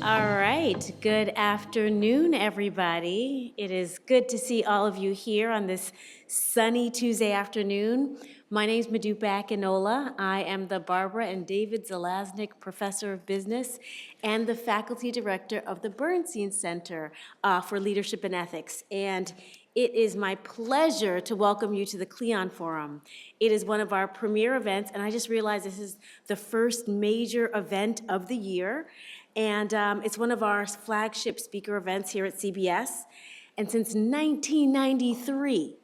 All right, good afternoon, everybody. It is good to see all of you here on this sunny Tuesday afternoon. My name is Modupe Akinola. I am the Barbara and David Zelaznik Professor of Business and the Faculty Director of the Bernstein Center for Leadership and Ethics. And it is my pleasure to welcome you to the Klion Forum. It is one of our premier events, and I just realized this is the first major event of the year. And it's one of our flagship speaker events here at CBS. And since 1993,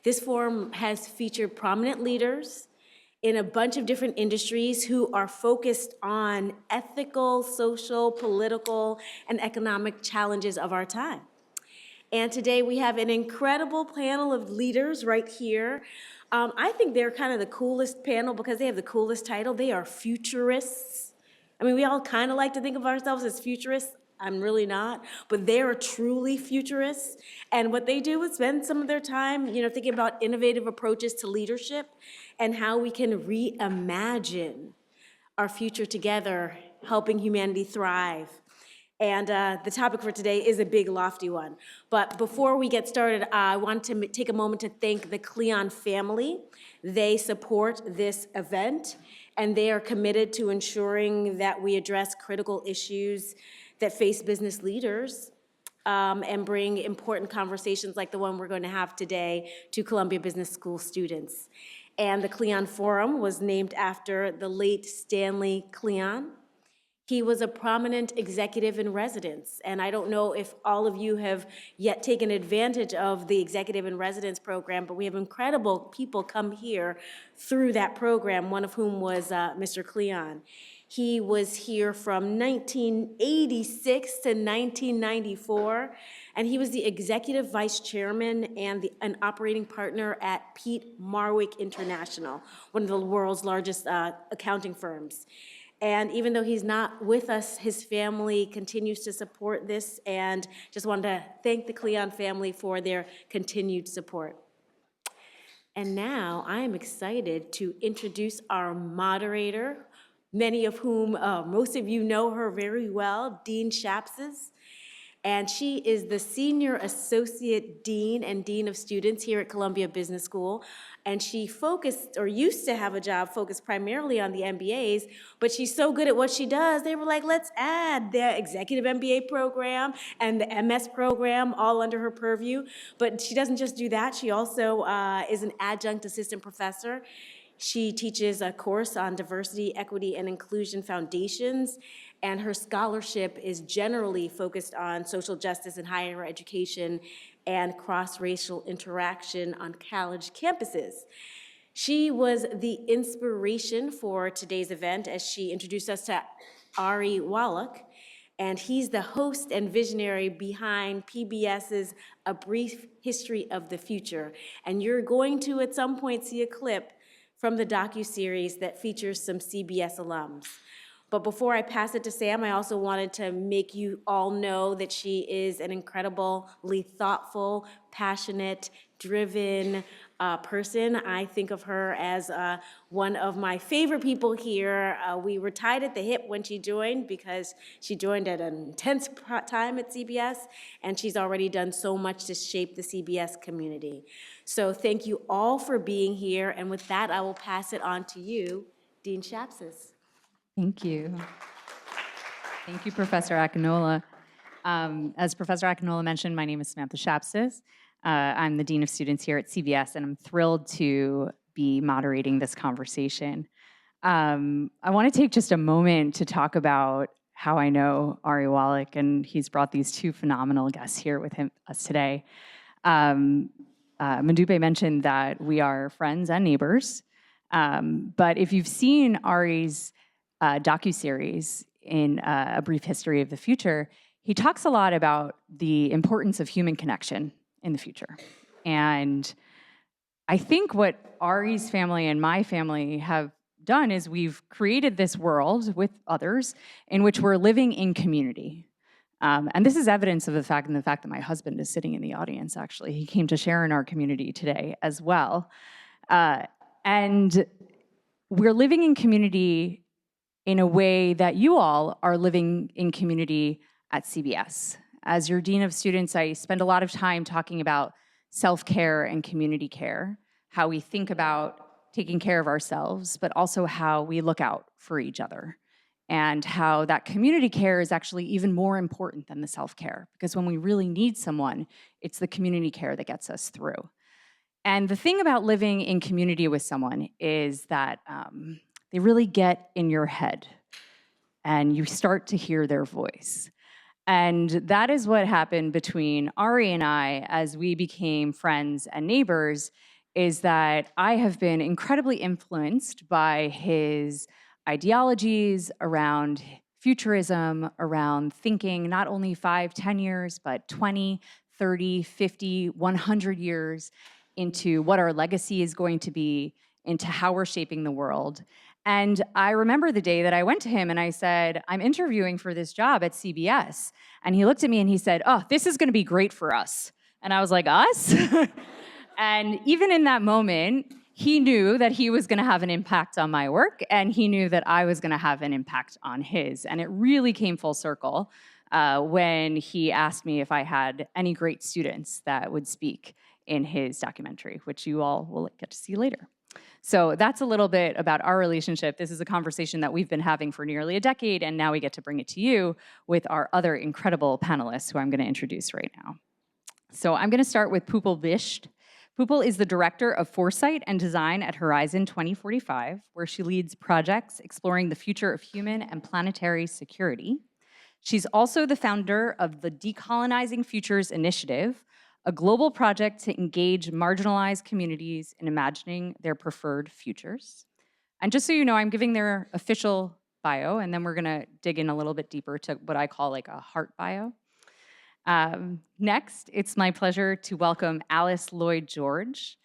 this forum has featured prominent leaders in a bunch of different industries who are focused on ethical, social, political, and economic challenges of our time. And today we have an incredible panel of leaders right here. I think they're kind of the coolest panel because they have the coolest title. They are futurists. I mean, we all kind of like to think of ourselves as futurists. I'm really not, but they are truly futurists. And what they do is spend some of their time, thinking about innovative approaches to leadership and how we can reimagine our future together, helping humanity thrive. And the topic for today is a big, lofty one. But before we get started, I want to take a moment to thank the Klion family. They support this event, and they are committed to ensuring that we address critical issues that face business leaders and bring important conversations like the one we're going to have today to Columbia Business School students. And the Klion Forum was named after the late Stanley Klion. He was a prominent executive in residence, and I don't know if all of you have yet taken advantage of the executive in residence program, but we have incredible people come here through that program, one of whom was Mr. Klion. He was here from 1986 to 1994, and he was the executive vice chairman and an operating partner at Pete Marwick International, one of the world's largest accounting firms. And even though he's not with us, his family continues to support this, and just wanted to thank the Klion family for their continued support. And now I am excited to introduce our moderator, many of whom, most of you know her very well, Dean Shapses. And she is the Senior Associate Dean and Dean of Students here at Columbia Business School. And she focused, or used to have a job focused primarily on the MBAs, but she's so good at what she does, they were like, let's add the Executive MBA program and the MS program all under her purview. But she doesn't just do that, she also is an adjunct assistant professor. She teaches a course on diversity, equity, and inclusion foundations, and her scholarship is generally focused on social justice in higher education and cross-racial interaction on college campuses. She was the inspiration for today's event as she introduced us to Ari Wallach, and he's the host and visionary behind PBS's A Brief History of the Future. And you're going to, at some point, see a clip from the docuseries that features some CBS alums. But before I pass it to Sam, I also wanted to make you all know that she is an incredibly thoughtful, passionate, driven person. I think of her as one of my favorite people here. We were tied at the hip when she joined because she joined at an intense time at CBS, and she's already done so much to shape the CBS community. So thank you all for being here, and with that, I will pass it on to you, Dean Shapses. Thank you. Thank you, Professor Akinola. As Professor Akinola mentioned, my name is Samantha Shapses. I'm the Dean of Students here at CBS, and I'm thrilled to be moderating this conversation. I want to take just a moment to talk about how I know Ari Wallach, and he's brought these two phenomenal guests here with us today. Modupe mentioned that we are friends and neighbors, but if you've seen Ari's docuseries in A Brief History of the Future, he talks a lot about the importance of human connection in the future. And I think what Ari's family and my family have done is we've created this world with others in which we're living in community. And this is evidence of the fact that my husband is sitting in the audience, actually. He came to share in our community today as well. And we're living in community in a way that you all are living in community at CBS. As your Dean of Students, I spend a lot of time talking about self-care and community care, how we think about taking care of ourselves, but also how we look out for each other, and how that community care is actually even more important than the self-care, because when we really need someone, it's the community care that gets us through. And the thing about living in community with someone is that they really get in your head, and you start to hear their voice. And that is what happened between Ari and I as we became friends and neighbors, is that I have been incredibly influenced by his ideologies around futurism, around thinking not only 5, 10 years, but 20, 30, 50, 100 years into what our legacy is going to be, into how we're shaping the world. And I remember the day that I went to him and I said, I'm interviewing for this job at CBS. And he looked at me and he said, oh, this is gonna be great for us. And I was like, us? And even in that moment, he knew that he was gonna have an impact on my work, and he knew that I was gonna have an impact on his. And it really came full circle when he asked me if I had any great students that would speak in his documentary, which you all will get to see later. So that's a little bit about our relationship. This is a conversation that we've been having for nearly a decade, and now we get to bring it to you with our other incredible panelists who I'm going to introduce right now. So I'm going to start with Pupil Bisht. Pupil is the Director of Foresight and Design at Horizon 2045, where she leads projects exploring the future of human and planetary security. She's also the founder of the Decolonizing Futures Initiative, a global project to engage marginalized communities in imagining their preferred futures. And just so you know, I'm giving their official bio, and then we're gonna dig in a little bit deeper to what I call like a heart bio. Next, it's my pleasure to welcome Alice Lloyd-George.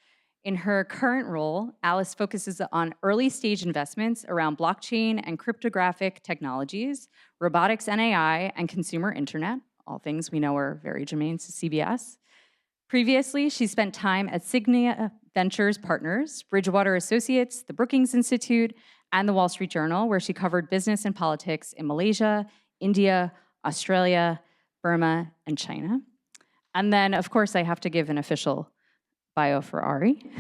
In her current role, Alice focuses on early stage investments around blockchain and cryptographic technologies, robotics and AI, and consumer internet, all things we know are very germane to CBS. Previously, she spent time at Signia Ventures Partners, Bridgewater Associates, the Brookings Institute, and the Wall Street Journal, where she covered business and politics in Malaysia, India, Australia, Burma, and China. And then, of course, I have to give an official bio for Ari.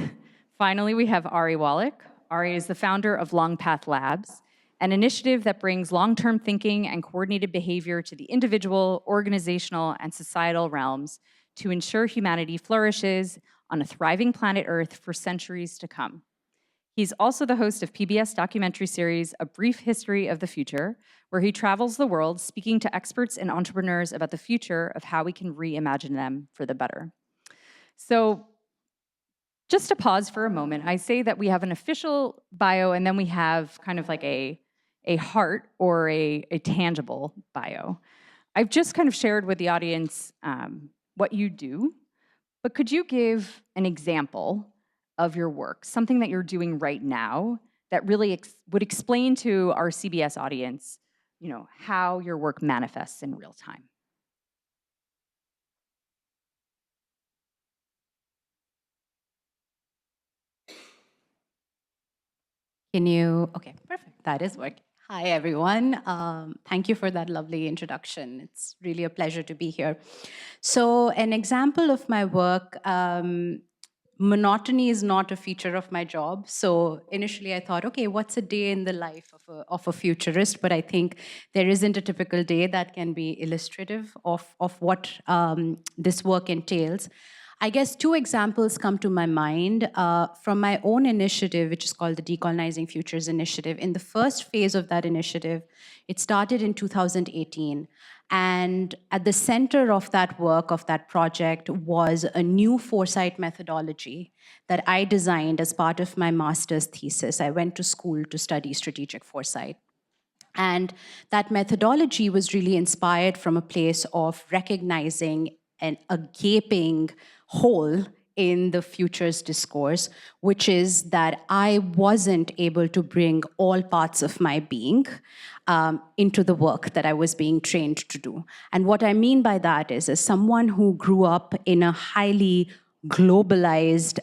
Finally, we have Ari Wallach. Ari is the founder of Longpath Labs, an initiative that brings long-term thinking and coordinated behavior to the individual, organizational, and societal realms to ensure humanity flourishes on a thriving planet Earth for centuries to come. He's also the host of PBS documentary series, A Brief History of the Future, where he travels the world speaking to experts and entrepreneurs about the future of how we can reimagine them for the better. So just to pause for a moment, I say that we have an official bio and then we have kind of like a heart or a tangible bio. I've just kind of shared with the audience what you do, but could you give an example of your work, something that you're doing right now that really would explain to our CBS audience, you know, how your work manifests in real time? Okay, perfect, that is working. Hi, everyone. Thank you for that lovely introduction. It's really a pleasure to be here. So an example of my work, monotony is not a feature of my job. So initially I thought, okay, what's a day in the life of a futurist? But I think there isn't a typical day that can be illustrative of what this work entails. I guess two examples come to my mind from my own initiative, which is called the Decolonizing Futures Initiative. In the first phase of that initiative, it started in 2018. And at the center of that work, of that project, was a new foresight methodology that I designed as part of my master's thesis. I went to school to study strategic foresight. And that methodology was really inspired from a place of recognizing a gaping hole in the futures discourse, which is that I wasn't able to bring all parts of my being into the work that I was being trained to do. And what I mean by that is, as someone who grew up in a highly globalized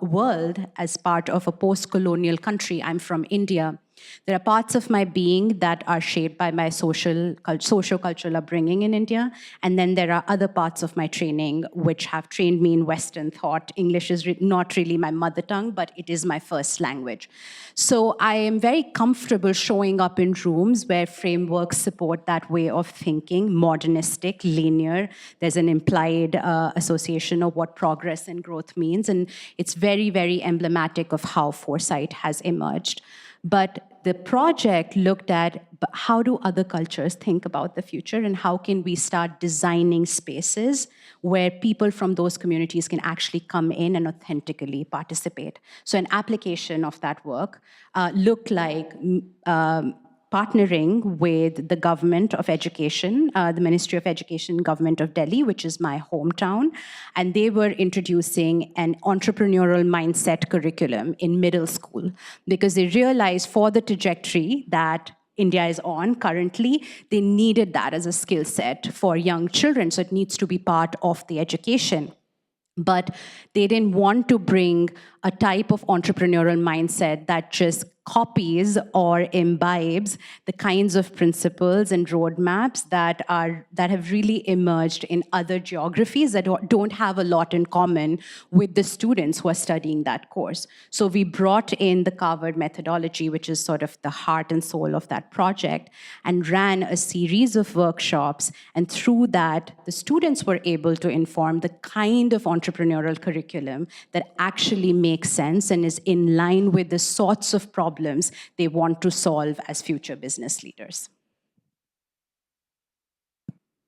world as part of a post-colonial country, I'm from India, There are parts of my being that are shaped by my socio-cultural upbringing in India, and then there are other parts of my training which have trained me in Western thought. English is not really my mother tongue, but it is my first language. So I am very comfortable showing up in rooms where frameworks support that way of thinking, modernistic, linear. There's an implied association of what progress and growth means, and it's very, very emblematic of how foresight has emerged. But the project looked at how do other cultures think about the future, and how can we start designing spaces where people from those communities can actually come in and authentically participate. So an application of that work looked like partnering with the government of education, the Ministry of Education, government of Delhi, which is my hometown, and they were introducing an entrepreneurial mindset curriculum in middle school because they realized for the trajectory that India is on currently, they needed that as a skill set for young children, so it needs to be part of the education. But they didn't want to bring a type of entrepreneurial mindset that just copies or imbibes the kinds of principles and roadmaps that have really emerged in other geographies that don't have a lot in common with the students who are studying that course. So we brought in the Harvard methodology, which is sort of the heart and soul of that project, and ran a series of workshops. And through that, the students were able to inform the kind of entrepreneurial curriculum that actually makes sense and is in line with the sorts of problems they want to solve as future business leaders.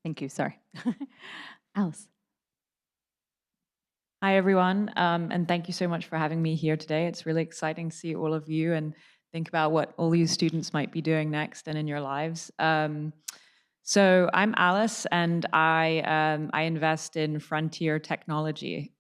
Thank you. Sorry. Alice. Hi, everyone, and thank you so much for having me here today. It's really exciting to see all of you and think about what all you students might be doing next and in your lives. So I'm Alice, and I invest in frontier technology,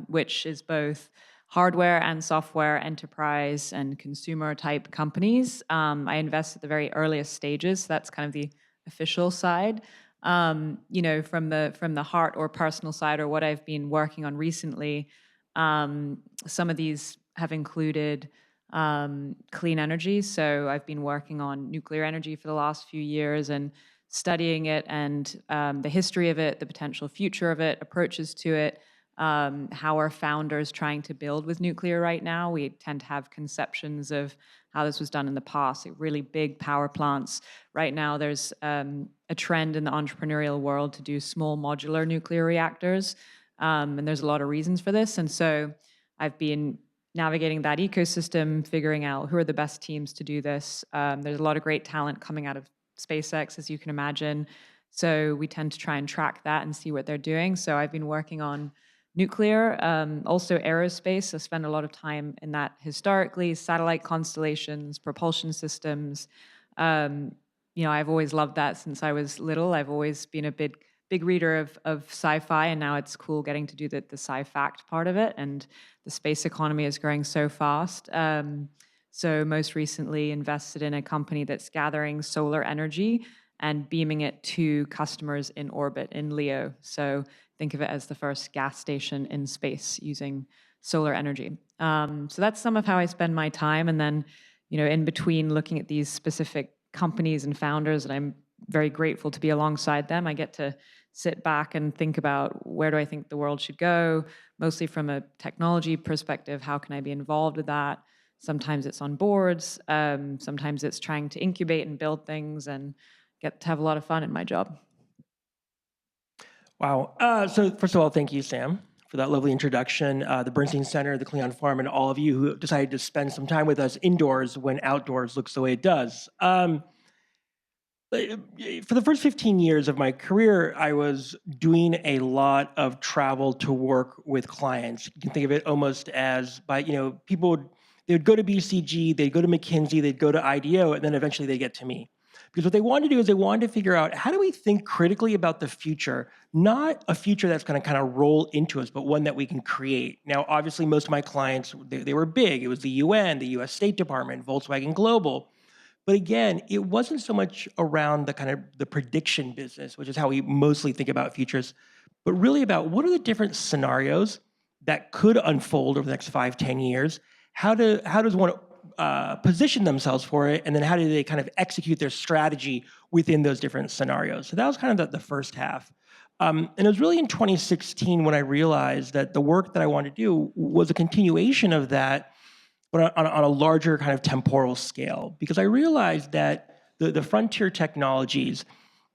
which is both hardware and software, enterprise and consumer type companies. I invest at the very earliest stages. So that's kind of the official side. You know, from the heart or personal side, or what I've been working on recently, some of these have included clean energy. So I've been working on nuclear energy for the last few years and studying it and the history of it, the potential future of it, approaches to it. How are founders trying to build with nuclear right now? We tend to have conceptions of how this was done in the past, like really big power plants. Right now, there's a trend in the entrepreneurial world to do small modular nuclear reactors, and there's a lot of reasons for this. And so I've been navigating that ecosystem, figuring out who are the best teams to do this. There's a lot of great talent coming out of SpaceX, as you can imagine. So we tend to try and track that and see what they're doing. So I've been working on nuclear, also aerospace. I spend a lot of time in that historically, satellite constellations, propulsion systems. You know, I've always loved that since I was little. I've always been a big reader of sci-fi, and now it's cool getting to do the sci-fact part of it. And the space economy is growing so fast. So most recently invested in a company that's gathering solar energy and beaming it to customers in orbit in LEO. So think of it as the first gas station in space using solar energy. So that's some of how I spend my time. And then, you know, in between looking at these specific companies and founders, and I'm very grateful to be alongside them, I get to sit back and think about where do I think the world should go, mostly from a technology perspective. How can I be involved with that? Sometimes it's on boards. Sometimes it's trying to incubate and build things, and get to have a lot of fun in my job. Wow. So first of all, thank you, Sam, for that lovely introduction. The Bernstein Center, the Klion Forum, and all of you who decided to spend some time with us indoors when outdoors looks the way it does. For the first 15 years of my career, I was doing a lot of travel to work with clients. You can think of it almost as people, they would go to BCG, they'd go to McKinsey, they'd go to IDEO, and then eventually they get to me. Because what they wanted to do is they wanted to figure out, how do we think critically about the future, not a future that's going to kind of roll into us, but one that we can create. Now, obviously, most of my clients, they were big. It was the UN, the US State Department, Volkswagen Global. But again, it wasn't so much around the kind of the prediction business, which is how we mostly think about futures, but really about what are the different scenarios that could unfold over the next 5, 10 years? How does one position themselves for it, and then how do they kind of execute their strategy within those different scenarios. So that was kind of the first half. And it was really in 2016 when I realized that the work that I wanted to do was a continuation of that, but on a larger kind of temporal scale. Because I realized that the frontier technologies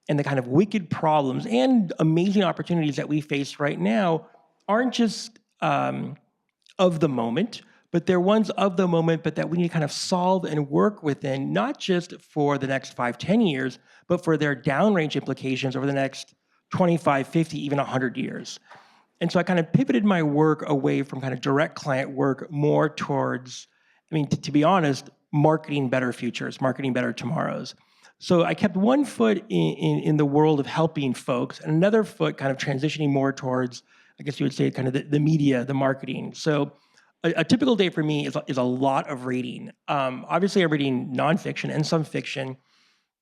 and the kind of wicked problems and amazing opportunities that we face right now aren't just of the moment, but they're ones of the moment, but that we need to kind of solve and work within, not just for the next 5, 10 years, but for their downrange implications over the next 25, 50, even 100 years. And so I kind of pivoted my work away from kind of direct client work more towards, I mean, to be honest, marketing better futures, marketing better tomorrows. So I kept one foot in the world of helping folks and another foot kind of transitioning more towards, I guess you would say, kind of the media, the marketing. So a typical day for me is a lot of reading. Obviously, I'm reading nonfiction and some fiction.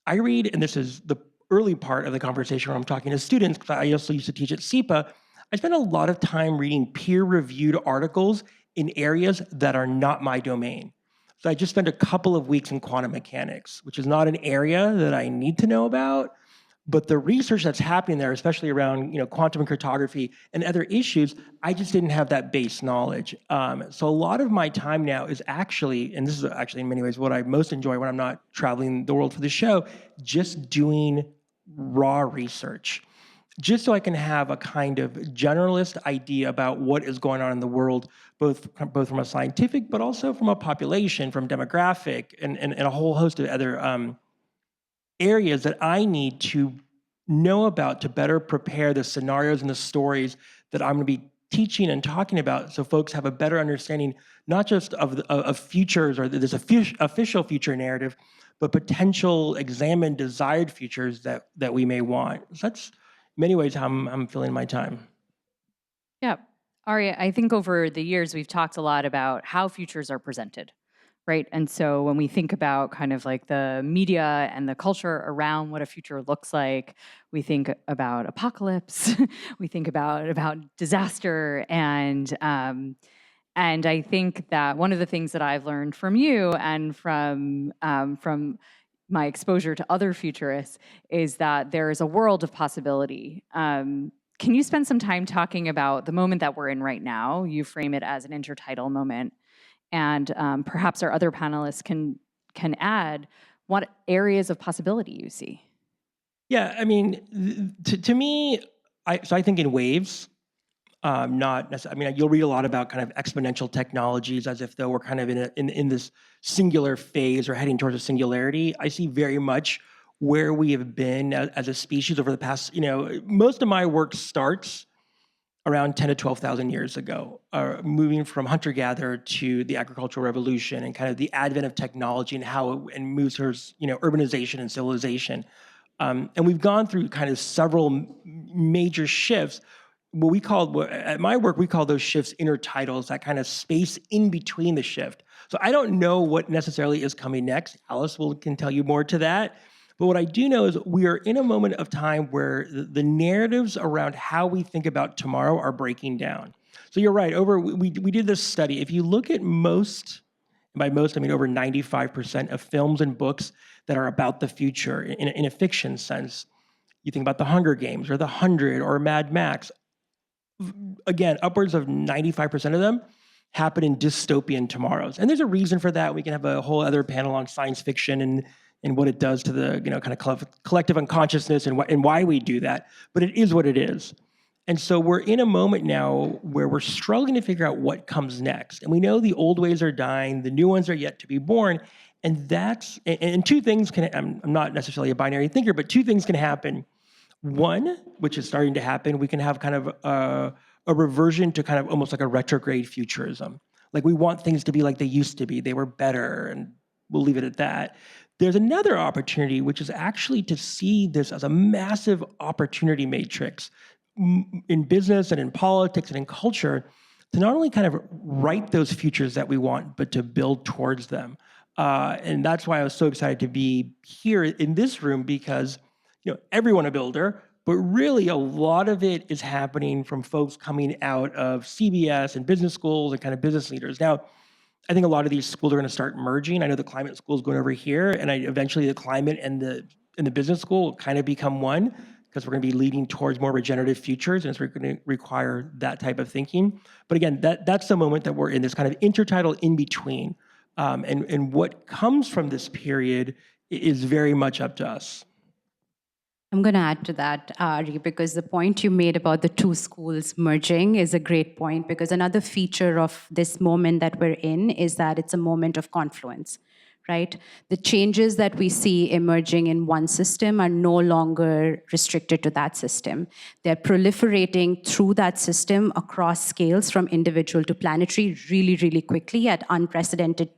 I read, and this is the early part of the conversation where I'm talking to students, because I also used to teach at SEPA, I spend a lot of time reading peer-reviewed articles in areas that are not my domain. So I just spent a couple of weeks in quantum mechanics, which is not an area that I need to know about, but the research that's happening there, especially around quantum cryptography and other issues, I just didn't have that base knowledge. So a lot of my time now is actually, and this is actually in many ways what I most enjoy when I'm not traveling the world for the show, just doing raw research, just so I can have a kind of generalist idea about what is going on in the world, both from a scientific, but also from a population, from demographic, and a whole host of other areas that I need to know about to better prepare the scenarios and the stories that I'm going to be teaching and talking about, so folks have a better understanding, not just of futures or this official future narrative, but potential examined, desired futures that we may want. So that's in many ways how I'm filling my time. Yeah. Ari, I think over the years we've talked a lot about how futures are presented, right? And so when we think about kind of like the media and the culture around what a future looks like, we think about apocalypse, we think about disaster, and I think that one of the things that I've learned from you and from my exposure to other futurists is that there is a world of possibility. Can you spend some time talking about the moment that we're in right now? You frame it as an intertidal moment, and perhaps our other panelists can add what areas of possibility you see. Yeah, I mean, to me, I think in waves. Not necessarily. I mean, you'll read a lot about kind of exponential technologies as if though we're kind of in this singular phase or heading towards a singularity. I see very much where we have been as a species over the past. Most of my work starts around 10 to 12,000 years ago, moving from hunter-gatherer to the agricultural revolution and kind of the advent of technology and how it moves towards urbanization and civilization. And we've gone through kind of several major shifts. At my work, we call those shifts intertidals, that kind of space in between the shift. So I don't know what necessarily is coming next. Alice can tell you more to that. But what I do know is we are in a moment of time where the narratives around how we think about tomorrow are breaking down. So you're right. We did this study. If you look at most, and by most I mean over 95% of films and books that are about the future in a fiction sense, you think about The Hunger Games or The 100 or Mad Max. Again, upwards of 95% of them happen in dystopian tomorrows. And there's a reason for that. We can have a whole other panel on science fiction and what it does to the kind of collective unconsciousness and why we do that. But it is what it is. And so we're in a moment now where we're struggling to figure out what comes next. And we know the old ways are dying, the new ones are yet to be born. And two things I'm not necessarily a binary thinker, but two things can happen. One, which is starting to happen, we can have kind of a reversion to kind of almost like a retrograde futurism. Like we want things to be like they used to be. They were better, and we'll leave it at that. There's another opportunity, which is actually to see this as a massive opportunity matrix in business and in politics and in culture to not only kind of write those futures that we want, but to build towards them. And that's why I was so excited to be here in this room, because everyone a builder, but really a lot of it is happening from folks coming out of CBS and business schools and kind of business leaders. Now, I think a lot of these schools are going to start merging. I know the climate school is going over here, and eventually the climate and the business school will kind of become one, because we're going to be leading towards more regenerative futures, and it's going to require that type of thinking. But again, that's the moment that we're in, this kind of intertidal in between, and what comes from this period is very much up to us. I'm going to add to that, Ari, because the point you made about the two schools merging is a great point, because another feature of this moment that we're in is that it's a moment of confluence, right? The changes that we see emerging in one system are no longer restricted to that system. They're proliferating through that system across scales from individual to planetary really, really quickly at unprecedented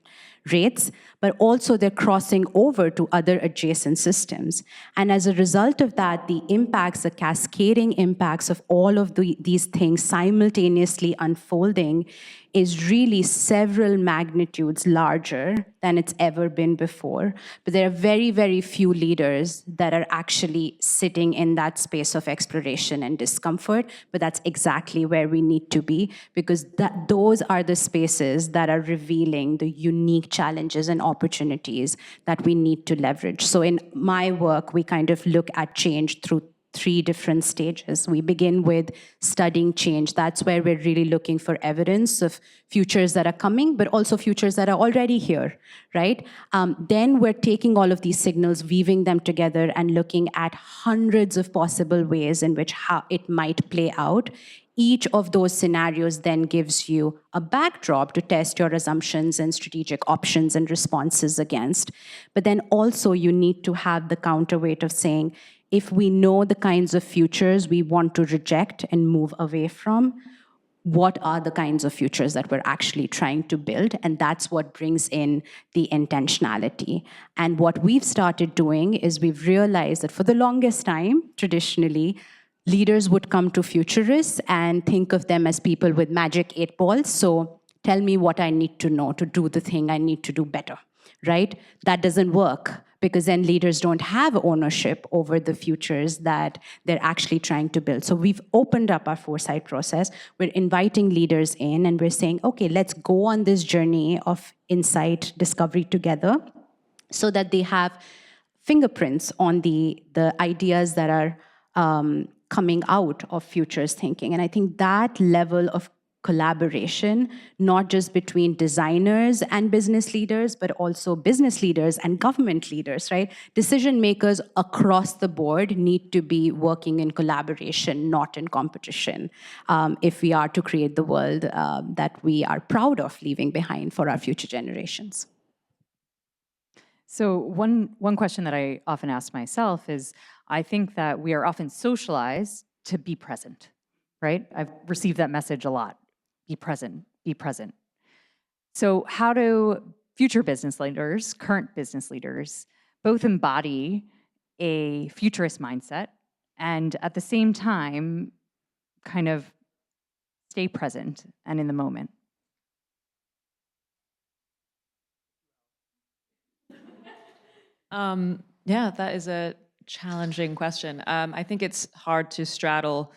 rates, but also they're crossing over to other adjacent systems. And as a result of that, the impacts, the cascading impacts of all of these things simultaneously unfolding is really several magnitudes larger than it's ever been before. But there are very, very few leaders that are actually sitting in that space of exploration and discomfort, but that's exactly where we need to be, because those are the spaces that are revealing the unique challenges and opportunities that we need to leverage. So in my work, we kind of look at change through 3 different stages. We begin with studying change. That's where we're really looking for evidence of futures that are coming, but also futures that are already here, right? Then we're taking all of these signals, weaving them together, and looking at hundreds of possible ways in which how it might play out. Each of those scenarios then gives you a backdrop to test your assumptions and strategic options and responses against. But then also you need to have the counterweight of saying, if we know the kinds of futures we want to reject and move away from, what are the kinds of futures that we're actually trying to build? And that's what brings in the intentionality. And what we've started doing is we've realized that for the longest time, traditionally, leaders would come to futurists and think of them as people with magic 8 balls. So tell me what I need to know to do the thing I need to do better, right? That doesn't work, because then leaders don't have ownership over the futures that they're actually trying to build. So we've opened up our foresight process. We're inviting leaders in, and we're saying, okay, let's go on this journey of insight discovery together, so that they have fingerprints on the ideas that are coming out of futures thinking. And I think that level of collaboration, not just between designers and business leaders, but also business leaders and government leaders, right? Decision makers across the board need to be working in collaboration, not in competition, if we are to create the world that we are proud of leaving behind for our future generations. So one question that I often ask myself is, I think that we are often socialized to be present, right? I've received that message a lot. Be present, be present. So how do future business leaders, current business leaders, both embody a futurist mindset and at the same time kind of stay present and in the moment? Yeah, that is a challenging question. I think it's hard to straddle,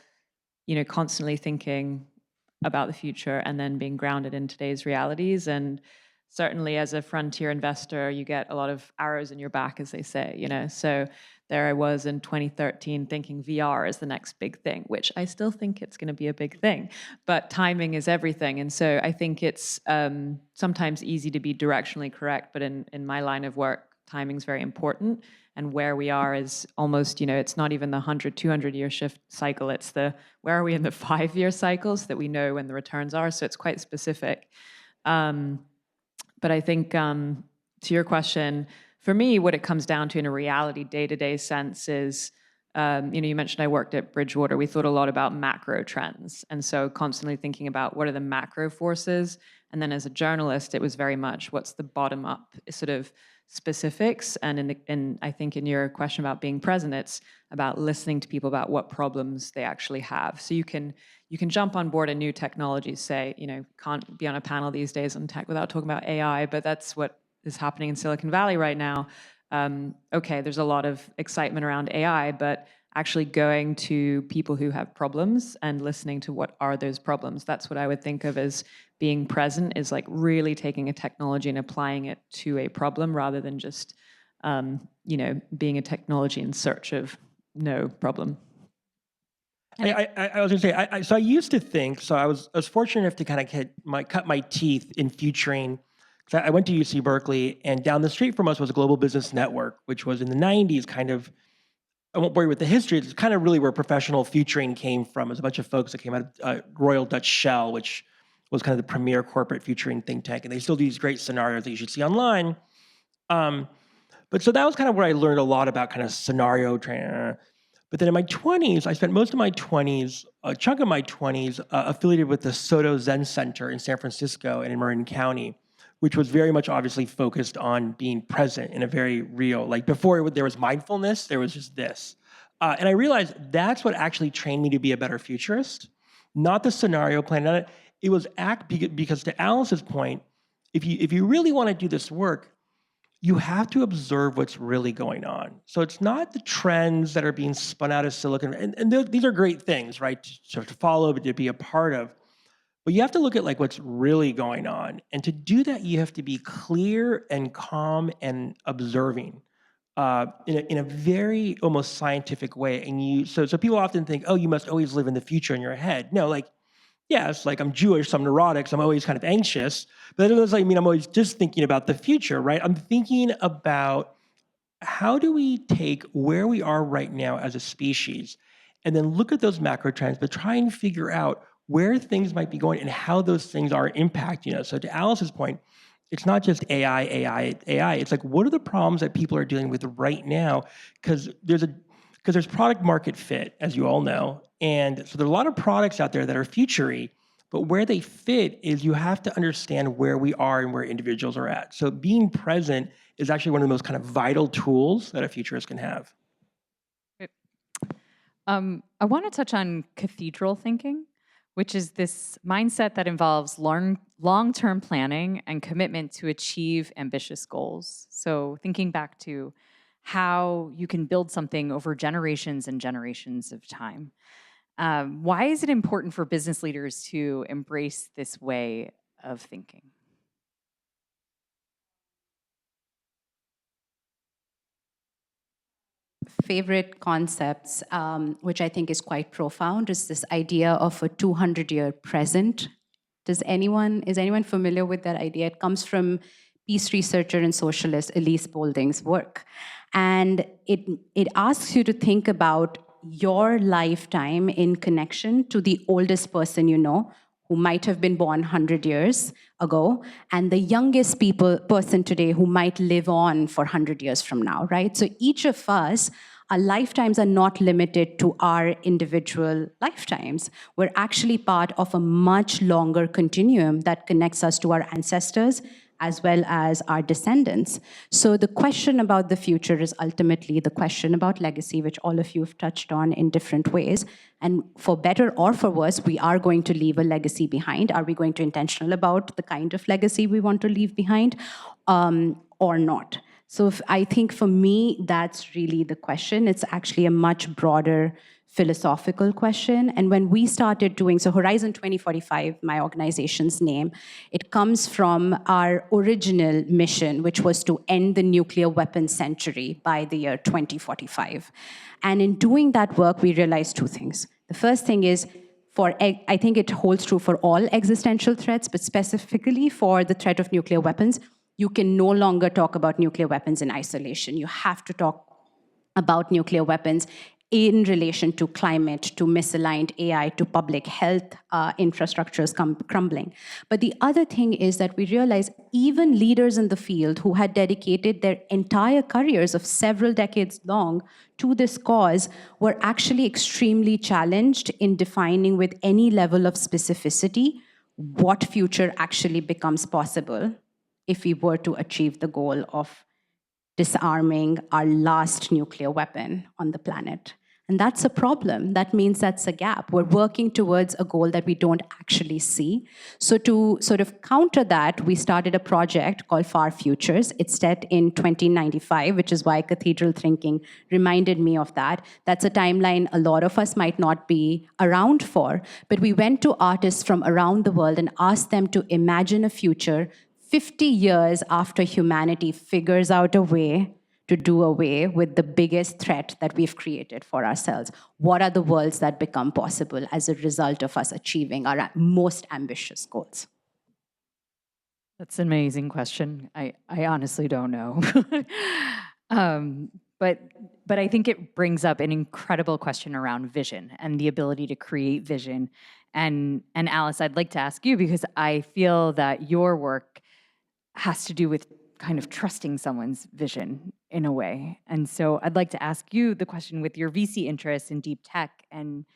constantly thinking about the future and then being grounded in today's realities. And certainly as a frontier investor, you get a lot of arrows in your back, as they say, So there I was in 2013 thinking VR is the next big thing, which I still think it's going to be a big thing, but timing is everything. And so I think it's sometimes easy to be directionally correct, but in my line of work, timing's very important. And where we are is almost, it's not even the 100, 200-year shift cycle. It's where are we in the 5-year cycles that we know when the returns are. So it's quite specific. But I think to your question, for me, what it comes down to in a reality day-to-day sense is, you mentioned I worked at Bridgewater. We thought a lot about macro trends. And so constantly thinking about what are the macro forces. And then as a journalist, it was very much what's the bottom-up sort of specifics. And I think in your question about being present, it's about listening to people about what problems they actually have. So you can jump on board a new technology, say, can't be on a panel these days on tech without talking about AI, but that's what is happening in Silicon Valley right now. Okay, there's a lot of excitement around AI, but actually going to people who have problems and listening to what are those problems. That's what I would think of as being present, is like really taking a technology and applying it to a problem rather than just, being a technology in search of no problem. I was going to say, so I used to think, so I was fortunate enough to kind of cut my teeth in futuring. So I went to UC Berkeley, and down the street from us was a Global Business Network, which was in the 90s kind of, I won't bore you with the history, it's kind of really where professional futuring came from. It was a bunch of folks that came out of Royal Dutch Shell, which was kind of the premier corporate futuring think tank, and they still do these great scenarios that you should see online. But so that was kind of where I learned a lot about kind of scenario training. But then in my 20s, I spent most of my 20s, a chunk of my 20s, affiliated with the Soto Zen Center in San Francisco and in Marin County, which was very much obviously focused on being present in a very real, like before there was mindfulness, there was just this. And I realized that's what actually trained me to be a better futurist, not the scenario planning. It was because to Alice's point, if you really want to do this work, you have to observe what's really going on. So it's not the trends that are being spun out of silicon, and these are great things, right, to follow, to be a part of. But you have to look at like what's really going on. And to do that, you have to be clear and calm and observing in a very almost scientific way. And so people often think, oh, you must always live in the future in your head. No, like, yes, like I'm Jewish, so I'm neurotic, so I'm always kind of anxious. But that doesn't mean I'm always just thinking about the future, right? I'm thinking about how do we take where we are right now as a species and then look at those macro trends, but try and figure out where things might be going and how those things are impacting us. So to Alice's point, it's not just AI. It's like, what are the problems that people are dealing with right now? Because there's product market fit, as you all know. And so there are a lot of products out there that are future-y, but where they fit is you have to understand where we are and where individuals are at. So being present is actually one of the most kind of vital tools that a futurist can have. I want to touch on cathedral thinking, which is this mindset that involves long-term planning and commitment to achieve ambitious goals. So thinking back to how you can build something over generations and generations of time. Why is it important for business leaders to embrace this way of thinking? Favorite concepts, which I think is quite profound, is this idea of a 200-year present. Is anyone familiar with that idea? It comes from peace researcher and socialist Elise Boulding's work. And it asks you to think about your lifetime in connection to the oldest person you know, who might have been born 100 years ago, and the youngest person today who might live on for 100 years from now, right? So each of us, our lifetimes are not limited to our individual lifetimes. We're actually part of a much longer continuum that connects us to our ancestors as well as our descendants. So the question about the future is ultimately the question about legacy, which all of you have touched on in different ways. And for better or for worse, we are going to leave a legacy behind. Are we going to be intentional about the kind of legacy we want to leave behind or not? So I think for me, that's really the question. It's actually a much broader philosophical question. And when we started doing, so Horizon 2045, my organization's name, it comes from our original mission, which was to end the nuclear weapons century by the year 2045. And in doing that work, we realized two things. The first thing is, I think it holds true for all existential threats, but specifically for the threat of nuclear weapons, you can no longer talk about nuclear weapons in isolation. You have to talk about nuclear weapons in relation to climate, to misaligned AI, to public health infrastructures crumbling. But the other thing is that we realize even leaders in the field who had dedicated their entire careers of several decades long to this cause were actually extremely challenged in defining with any level of specificity what future actually becomes possible if we were to achieve the goal of disarming our last nuclear weapon on the planet. And that's a problem. That means that's a gap. We're working towards a goal that we don't actually see. So to sort of counter that, we started a project called Far Futures. It's set in 2095, which is why cathedral thinking reminded me of that. That's a timeline a lot of us might not be around for, but we went to artists from around the world and asked them to imagine a future 50 years after humanity figures out a way to do away with the biggest threat that we've created for ourselves. What are the worlds that become possible as a result of us achieving our most ambitious goals? That's an amazing question. I honestly don't know. But I think it brings up an incredible question around vision and the ability to create vision. And Alice, I'd like to ask you, because I feel that your work has to do with kind of trusting someone's vision in a way. And so I'd like to ask you the question, with your VC interests in deep tech and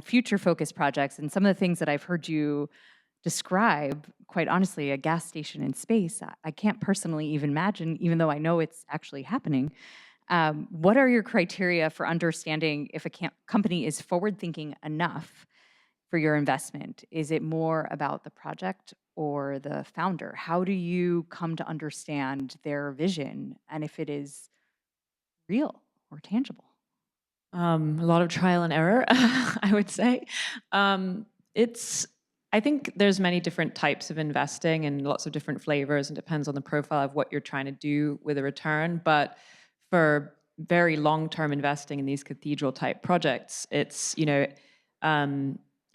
future-focused projects, and some of the things that I've heard you describe, quite honestly, a gas station in space, I can't personally even imagine, even though I know it's actually happening. What are your criteria for understanding if a company is forward-thinking enough for your investment? Is it more about the project or the founder? How do you come to understand their vision and if it is real or tangible? A lot of trial and error, I would say. I think there's many different types of investing and lots of different flavors, and depends on the profile of what you're trying to do with a return. But for very long-term investing in these cathedral type projects, it's, it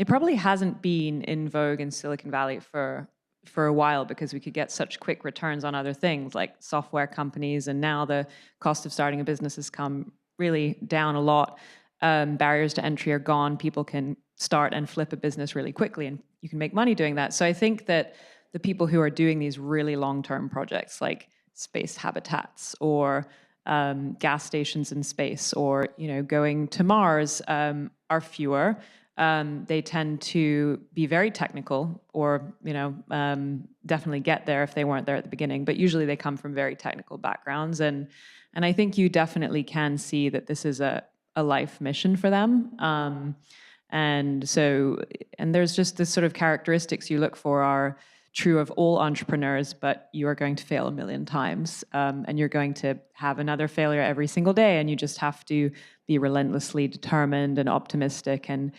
probably hasn't been in vogue in Silicon Valley for a while, because we could get such quick returns on other things like software companies, and now the cost of starting a business has come really down a lot. Barriers to entry are gone. People can start and flip a business really quickly, and you can make money doing that. So I think that the people who are doing these really long-term projects like space habitats or gas stations in space, or going to Mars, are fewer. They tend to be very technical, or definitely get there if they weren't there at the beginning. But usually they come from very technical backgrounds, and I think you definitely can see that this is a life mission for them. And there's just this sort of characteristics you look for are true of all entrepreneurs, but you are going to fail a million times, and you're going to have another failure every single day, and you just have to be relentlessly determined and optimistic, and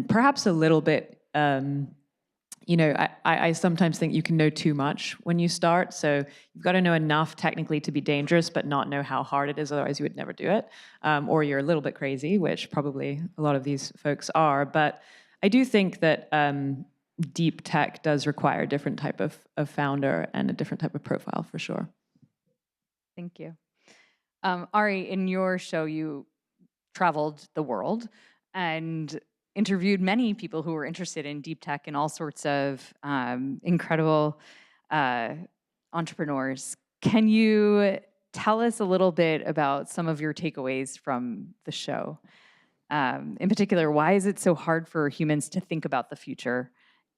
perhaps a little bit, I sometimes think you can know too much when you start. So you've got to know enough technically to be dangerous, but not know how hard it is, otherwise you would never do it. Or you're a little bit crazy, which probably a lot of these folks are. But I do think that deep tech does require a different type of founder and a different type of profile, for sure. Thank you. Ari, in your show, you traveled the world and interviewed many people who were interested in deep tech and all sorts of incredible entrepreneurs. Can you tell us a little bit about some of your takeaways from the show? In particular, why is it so hard for humans to think about the future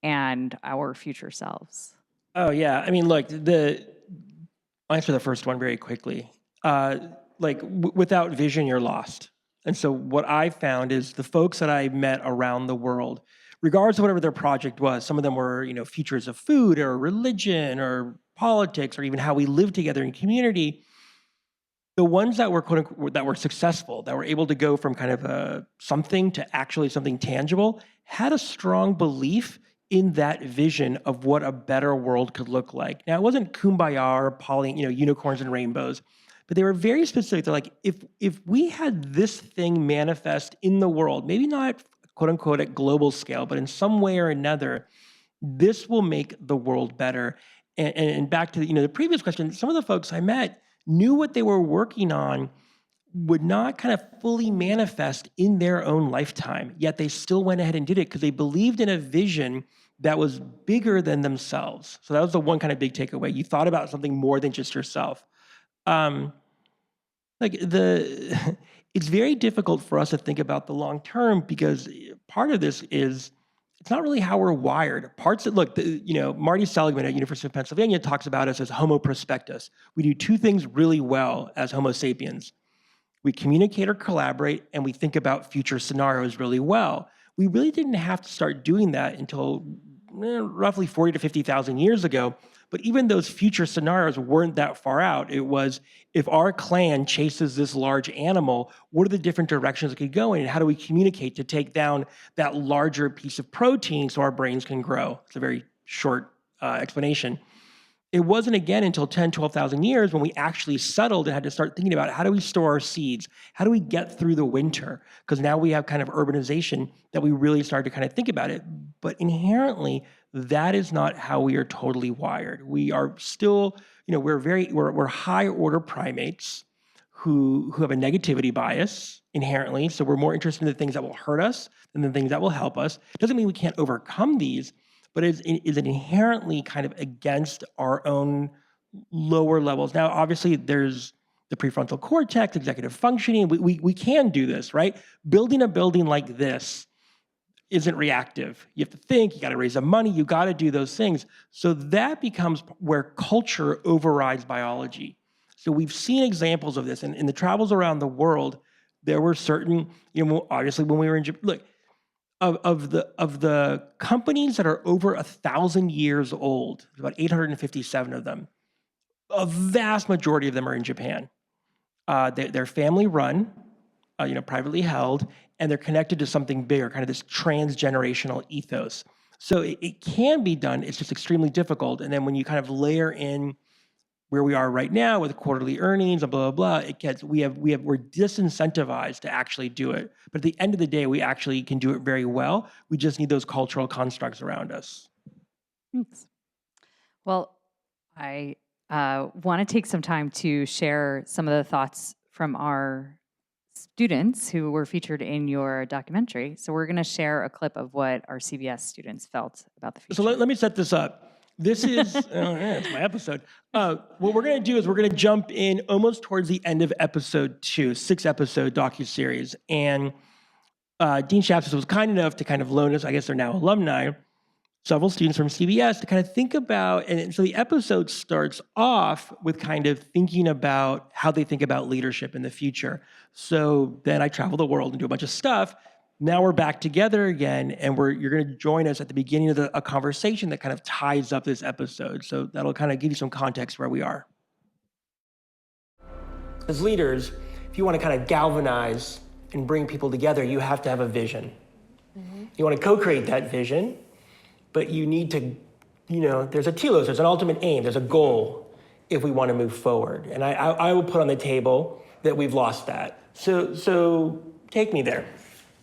and our future selves? Oh, yeah. I mean, look, I'll answer the first one very quickly. Without vision, you're lost. And so what I found is the folks that I met around the world, regardless of whatever their project was, some of them were, futures of food or religion or politics or even how we live together in community. The ones that were quote unquote, that were successful, that were able to go from kind of something to actually something tangible, had a strong belief in that vision of what a better world could look like. Now, it wasn't kumbaya or unicorns and rainbows, but they were very specific. They're like, if we had this thing manifest in the world, maybe not quote unquote at global scale, but in some way or another, this will make the world better. And back to the previous question, some of the folks I met knew what they were working on would not kind of fully manifest in their own lifetime, yet they still went ahead and did it because they believed in a vision that was bigger than themselves. So that was the one kind of big takeaway. You thought about something more than just yourself. It's very difficult for us to think about the long term because part of this is it's not really how we're wired. Marty Seligman at University of Pennsylvania talks about us as Homo prospectus. We do two things really well as Homo sapiens. we communicate or collaborate, and we think about future scenarios really well. We really didn't have to start doing that until roughly 40 to 50,000 years ago. But even those future scenarios weren't that far out. It was, if our clan chases this large animal, what are the different directions it could go in? And how do we communicate to take down that larger piece of protein so our brains can grow? It's a very short explanation. It wasn't again until 10, 12,000 years when we actually settled and had to start thinking about how do we store our seeds? How do we get through the winter? Because now we have kind of urbanization that we really started to kind of think about it. But inherently, that is not how we are totally wired. We are still, we're high order primates who have a negativity bias inherently. So we're more interested in the things that will hurt us than the things that will help us. Doesn't mean we can't overcome these, but is it inherently kind of against our own lower levels. Now, obviously, there's the prefrontal cortex, executive functioning. We can do this, right? Building a building like this isn't reactive. You have to think, you got to raise the money, you got to do those things. So that becomes where culture overrides biology. So we've seen examples of this. And in the travels around the world, there were certain, obviously when we were in Japan, look, of the companies that are over 1,000 years old, about 857 of them, a vast majority of them are in Japan. They're family run, privately held, and they're connected to something bigger, kind of this transgenerational ethos. So it can be done, it's just extremely difficult. And then when you kind of layer in where we are right now with quarterly earnings and blah, blah, blah, we're disincentivized to actually do it. But at the end of the day, we actually can do it very well. We just need those cultural constructs around us. Thanks. Well, I want to take some time to share some of the thoughts from our students who were featured in your documentary. So we're going to share a clip of what our CBS students felt about the future. So let me set this up. This is, it's my episode. What we're going to do is we're going to jump in almost towards the end of episode 2, 6-episode docuseries. And Dean Shapses was kind enough to kind of loan us, I guess they're now alumni, several students from CBS to kind of think about, and so the episode starts off with kind of thinking about how they think about leadership in the future. So then I travel the world and do a bunch of stuff. Now we're back together again, and you're going to join us at the beginning of a conversation that kind of ties up this episode. So that'll kind of give you some context where we are. As leaders, if you want to kind of galvanize and bring people together, you have to have a vision. Mm-hmm. You want to co-create that vision, but you need to, there's a telos, there's an ultimate aim, there's a goal if we want to move forward. And I will put on the table that we've lost that. So take me there.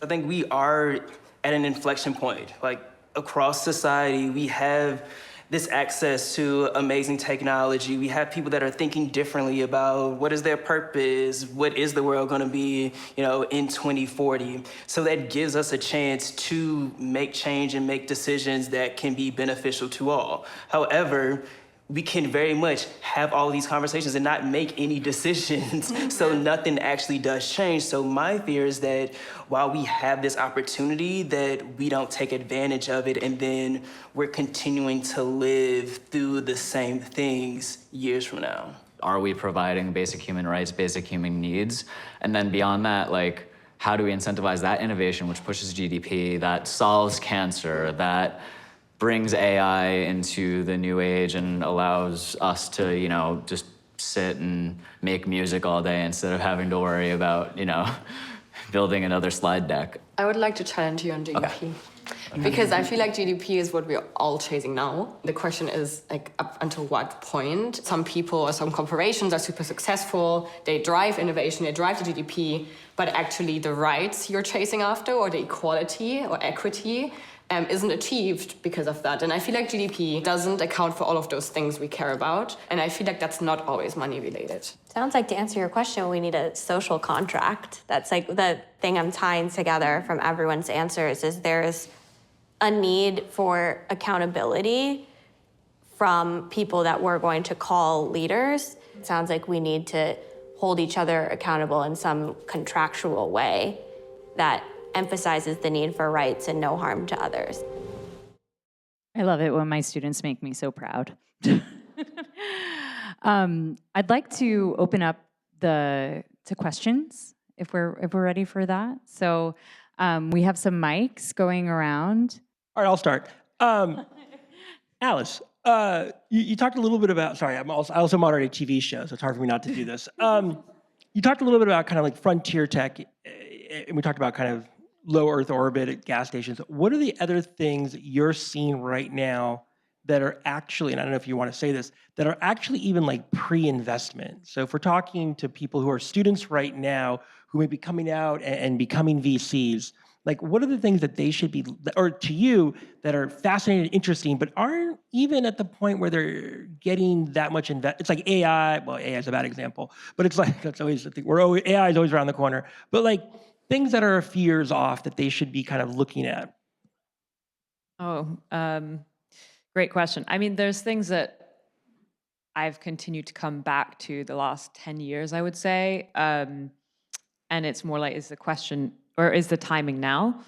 I think we are at an inflection point. Like across society, we have this access to amazing technology. We have people that are thinking differently about what is their purpose, what is the world going to be, in 2040. So that gives us a chance to make change and make decisions that can be beneficial to all. However, we can very much have all of these conversations and not make any decisions, so nothing actually does change. So my fear is that while we have this opportunity, that we don't take advantage of it, and then we're continuing to live through the same things years from now. Are we providing basic human rights, basic human needs? And then beyond that, how do we incentivize that innovation, which pushes GDP, that solves cancer, that brings AI into the new age and allows us to, just sit and make music all day instead of having to worry about, building another slide deck. I would like to challenge you on GDP. Okay. Because I feel like GDP is what we're all chasing now. The question is, up until what point? Some people or some corporations are super successful, they drive innovation, they drive the GDP, but actually the rights you're chasing after, or the equality or equity, isn't achieved because of that. And I feel like GDP doesn't account for all of those things we care about. And I feel like that's not always money related. Sounds like, to answer your question, we need a social contract. That's the thing I'm tying together from everyone's answers, is there's a need for accountability from people that we're going to call leaders. It sounds like we need to hold each other accountable in some contractual way that emphasizes the need for rights and no harm to others. I love it when my students make me so proud. I'd like to open up the to questions if we're ready for that. So we have some mics going around. All right, I'll start. Alice, you talked a little bit about, sorry, I also moderate a TV show, so it's hard for me not to do this. You talked a little bit about kind of like frontier tech, and we talked about kind of low Earth orbit at gas stations. What are the other things that you're seeing right now that are actually, and I don't know if you want to say this, that are actually even like pre-investment? So if we're talking to people who are students right now who may be coming out and becoming VCs, like what are the things that they should be, or to you, that are fascinating and interesting, but aren't even at the point where they're getting that much It's like AI, well, AI is a bad example, but it's like, that's always the thing, AI is always around the corner. But like things that are a few years off that they should be kind of looking at. Oh, great question. I mean, there's things that I've continued to come back to the last 10 years, I would say. And it's more like, is the question, or is the timing now?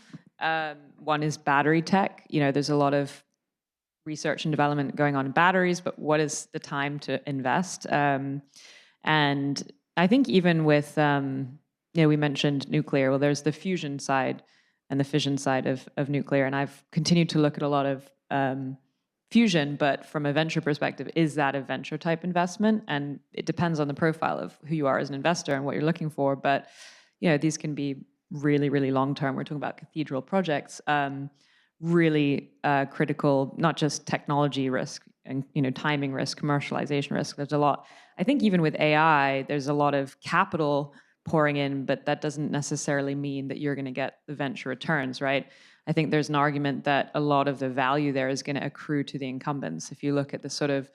One is battery tech. You know, there's a lot of research and development going on in batteries, but what is the time to invest? And I think even with, we mentioned nuclear. Well, there's the fusion side and the fission side of nuclear. And I've continued to look at a lot of fusion, but from a venture perspective, is that a venture type investment? And it depends on the profile of who you are as an investor and what you're looking for. But, these can be really, really long term. We're talking about cathedral projects, really critical, not just technology risk and, timing risk, commercialization risk. There's a lot. I think even with AI, there's a lot of capital pouring in, but that doesn't necessarily mean that you're going to get the venture returns, right? I think there's an argument that a lot of the value there is going to accrue to the incumbents. If you look at the sort of,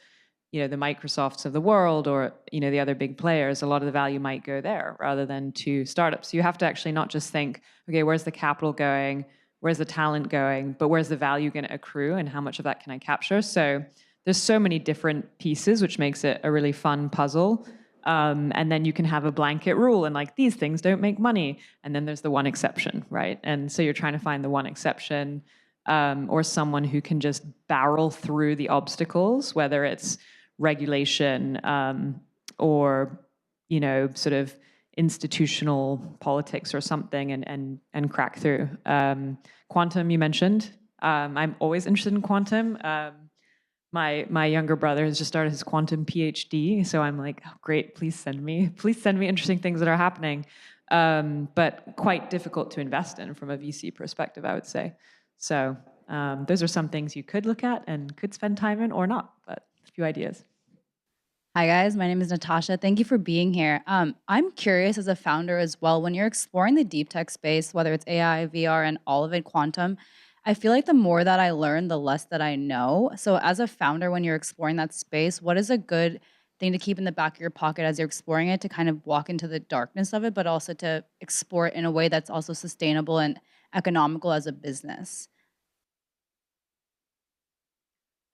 the Microsofts of the world or, the other big players, a lot of the value might go there rather than to startups. So you have to actually not just think, okay, where's the capital going? Where's the talent going? But where's the value going to accrue and how much of that can I capture? So there's so many different pieces, which makes it a really fun puzzle. And then you can have a blanket rule and like, these things don't make money. And then there's the one exception, right? And so you're trying to find the one exception or someone who can just barrel through the obstacles, whether it's regulation or, sort of institutional politics or something and crack through. Quantum, you mentioned. I'm always interested in quantum. My younger brother has just started his quantum PhD, so I'm like, oh, great, please send me interesting things that are happening, but quite difficult to invest in from a VC perspective, I would say. So those are some things you could look at and could spend time in or not, but a few ideas. Hi guys, my name is Natasha. Thank you for being here. I'm curious as a founder as well, when you're exploring the deep tech space, whether it's AI, VR, and all of it quantum, I feel like the more that I learn, the less that I know. So as a founder, when you're exploring that space, what is a good thing to keep in the back of your pocket as you're exploring it to kind of walk into the darkness of it, but also to explore it in a way that's also sustainable and economical as a business?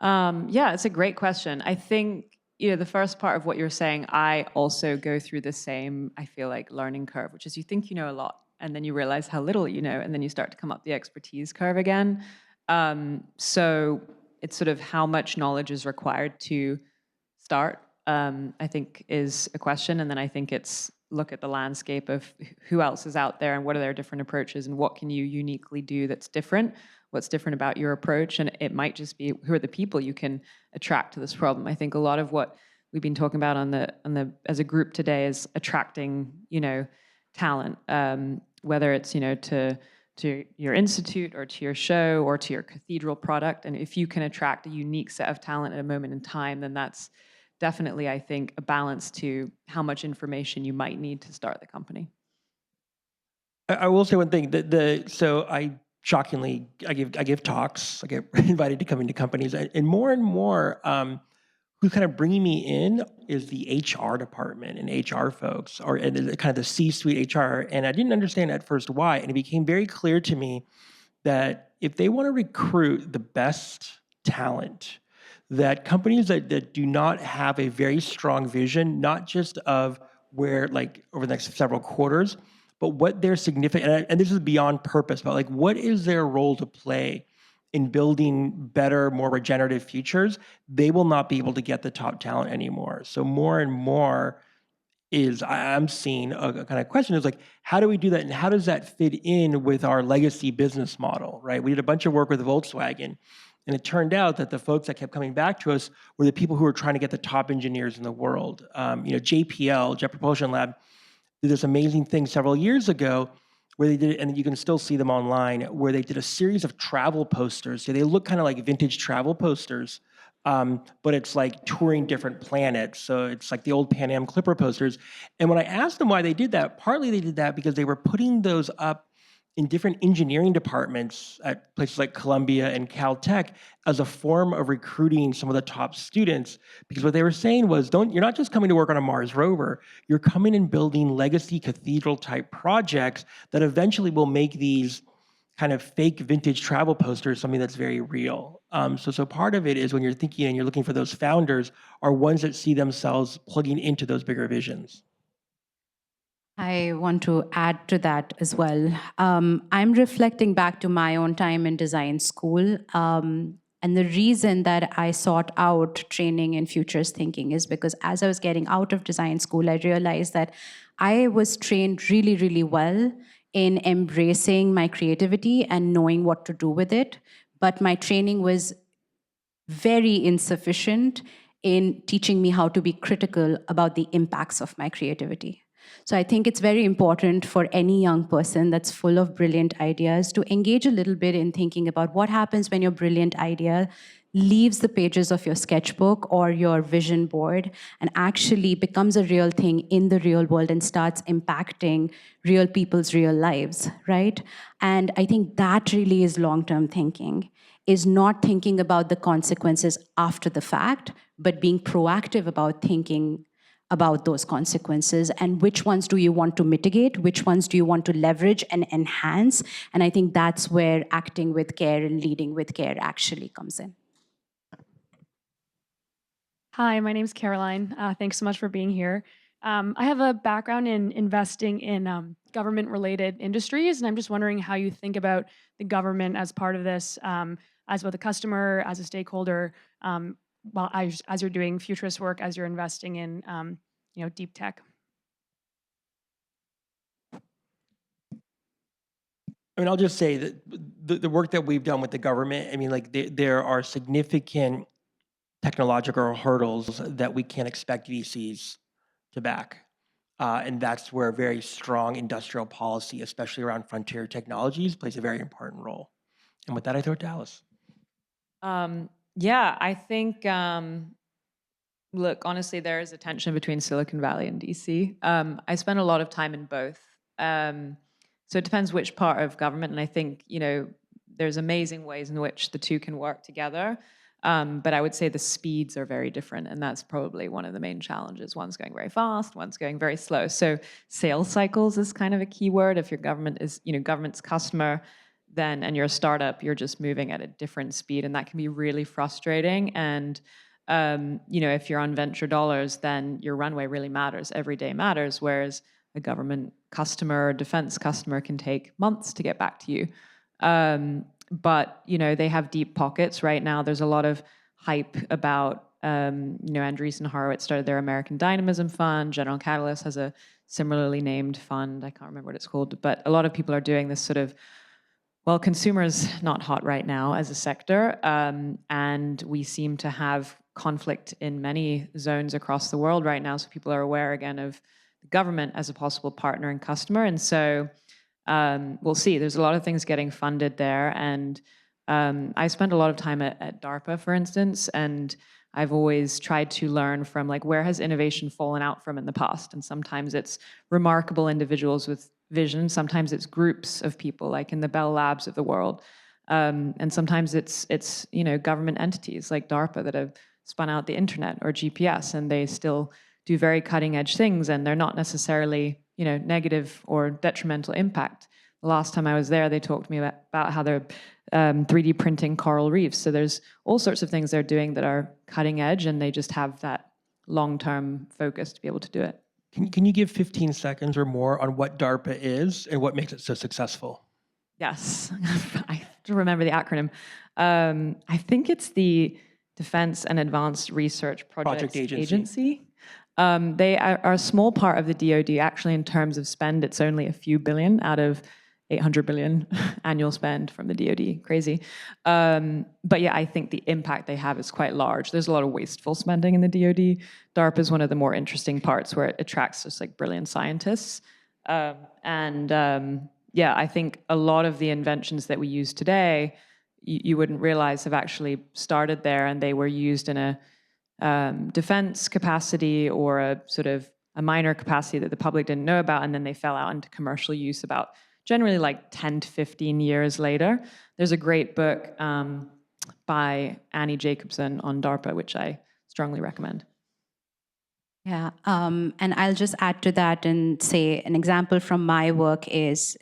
Yeah, it's a great question. I think, the first part of what you're saying, I also go through the same, I feel like, learning curve, which is you think you know a lot, and then you realize how little you know, and then you start to come up the expertise curve again. So it's sort of how much knowledge is required to start, I think is a question. And then I think it's look at the landscape of who else is out there and what are their different approaches and what can you uniquely do that's different. What's different about your approach? And it might just be who are the people you can attract to this problem. I think a lot of what we've been talking about on the as a group today is attracting, talent, whether it's, to your institute or to your show or to your cathedral product. And if you can attract a unique set of talent at a moment in time, then that's definitely, I think, a balance to how much information you might need to start the company. I will say one thing, so I shockingly, I give talks, I get invited to come into companies, and more, who's kind of bringing me in is the HR department and HR folks, and kind of the C-suite HR, and I didn't understand at first why, and it became very clear to me that if they want to recruit the best talent, that companies that do not have a very strong vision, not just of where, like, over the next several quarters, but what their significant, and this is beyond purpose, but like, what is their role to play in building better, more regenerative futures, they will not be able to get the top talent anymore. So more and more, is I'm seeing a kind of question is like, how do we do that, and how does that fit in with our legacy business model, right? We did a bunch of work with Volkswagen, and it turned out that the folks that kept coming back to us were the people who were trying to get the top engineers in the world. JPL, Jet Propulsion Lab, did this amazing thing several years ago where they did, and you can still see them online, where they did a series of travel posters. So they look kind of like vintage travel posters, but it's like touring different planets. So it's like the old Pan Am Clipper posters. And when I asked them why they did that, partly they did that because they were putting those up in different engineering departments at places like Columbia and Caltech as a form of recruiting some of the top students. Because what they were saying was, you're not just coming to work on a Mars rover, you're coming and building legacy cathedral type projects that eventually will make these kind of fake vintage travel posters something that's very real. So part of it is when you're thinking and you're looking for those founders are ones that see themselves plugging into those bigger visions. I want to add to that as well. I'm reflecting back to my own time in design school. And the reason that I sought out training in futures thinking is because as I was getting out of design school, I realized that I was trained really, really well in embracing my creativity and knowing what to do with it. But my training was very insufficient in teaching me how to be critical about the impacts of my creativity. So I think it's very important for any young person that's full of brilliant ideas to engage a little bit in thinking about what happens when your brilliant idea leaves the pages of your sketchbook or your vision board and actually becomes a real thing in the real world and starts impacting real people's real lives, right? And I think that really is long-term thinking, is not thinking about the consequences after the fact, but being proactive about thinking about those consequences and which ones do you want to mitigate, which ones do you want to leverage and enhance. And I think that's where acting with care and leading with care actually comes in. Hi, my name's Caroline. Thanks so much for being here. I have a background in investing in government-related industries, and I'm just wondering how you think about the government as part of this, as both a customer, as a stakeholder, as you're doing futurist work, as you're investing in deep tech. I mean, I'll just say that the work that we've done with the government, I mean, like there are significant technological hurdles that we can't expect VCs to back. And that's where very strong industrial policy, especially around frontier technologies, plays a very important role. And with that, I throw it to Alice. Yeah, I think, look, honestly, there is a tension between Silicon Valley and DC. I spend a lot of time in both. So it depends which part of government, and I think, there's amazing ways in which the two can work together. But I would say the speeds are very different, and that's probably one of the main challenges. One's going very fast, one's going very slow. So sales cycles is kind of a key word. If your government is, government's customer, then, and you're a startup, you're just moving at a different speed, and that can be really frustrating. And, if you're on venture dollars, then your runway really matters. Every day matters, whereas a government customer, defense customer can take months to get back to you. But, they have deep pockets right now. There's a lot of hype about, Andreessen Horowitz started their American Dynamism Fund. General Catalyst has a similarly named fund. I can't remember what it's called. But a lot of people are doing this sort of, well, consumer's not hot right now as a sector. And we seem to have conflict in many zones across the world right now. So people are aware again of the government as a possible partner and customer. And so we'll see. There's a lot of things getting funded there. And I spend a lot of time at DARPA, for instance, and I've always tried to learn from where has innovation fallen out from in the past? And sometimes it's remarkable individuals with vision. Sometimes it's groups of people, like in the Bell Labs of the world. And sometimes it's government entities like DARPA that have spun out the internet or GPS, and they still do very cutting edge things, and they're not necessarily negative or detrimental impact. The last time I was there, they talked to me about how they're 3D printing coral reefs. So there's all sorts of things they're doing that are cutting edge, and they just have that long-term focus to be able to do it. Can you give 15 seconds or more on what DARPA is and what makes it so successful? Yes, I have to remember the acronym. I think it's the Defense and Advanced Research Projects Agency. They are a small part of the DoD. Actually, in terms of spend, it's only a few billion out of 800 billion annual spend from the DoD. Crazy. But yeah, I think the impact they have is quite large. There's a lot of wasteful spending in the DoD. DARPA is one of the more interesting parts where it attracts just like brilliant scientists. Yeah, I think a lot of the inventions that we use today, you wouldn't realize have actually started there, and they were used in a defense capacity or a sort of a minor capacity that the public didn't know about, and then they fell out into commercial use about generally like 10 to 15 years later. There's a great book by Annie Jacobson on DARPA, which I strongly recommend. Yeah, and I'll just add to that and say an example from my work is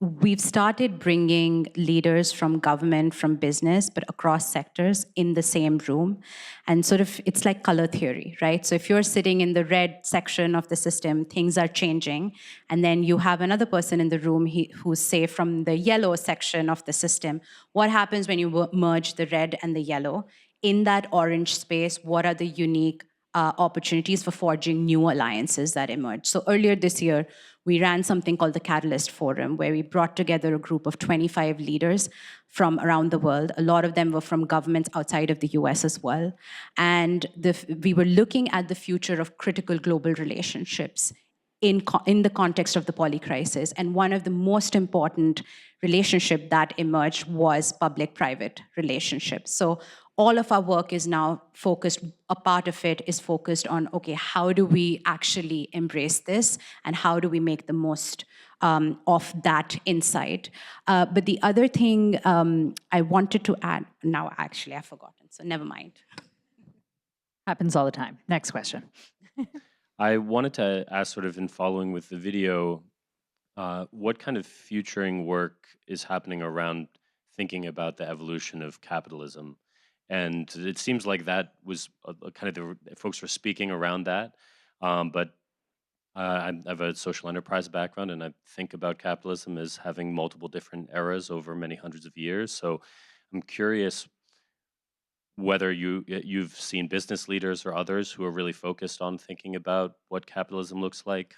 we've started bringing leaders from government, from business, but across sectors in the same room. And sort of, it's like color theory, right? So if you're sitting in the red section of the system, things are changing. And then you have another person in the room who's, say, from the yellow section of the system. What happens when you merge the red and the yellow? In that orange space, what are the unique opportunities for forging new alliances that emerge? So earlier this year, we ran something called the Klion Forum, where we brought together a group of 25 leaders from around the world. A lot of them were from governments outside of the US as well. And we were looking at the future of critical global relationships in the context of the polycrisis. And one of the most important relationship that emerged was public-private relationships. So all of our work is now focused, a part of it is focused on, okay, how do we actually embrace this and how do we make the most of that insight? But the other thing I wanted to add, now actually I've forgotten, so never mind. Happens all the time. Next question. I wanted to ask, sort of in following with the video, what kind of futuring work is happening around thinking about the evolution of capitalism? And it seems like that was kind of the folks were speaking around that. But I have a social enterprise background, and I think about capitalism as having multiple different eras over many hundreds of years. So I'm curious whether you've seen business leaders or others who are really focused on thinking about what capitalism looks like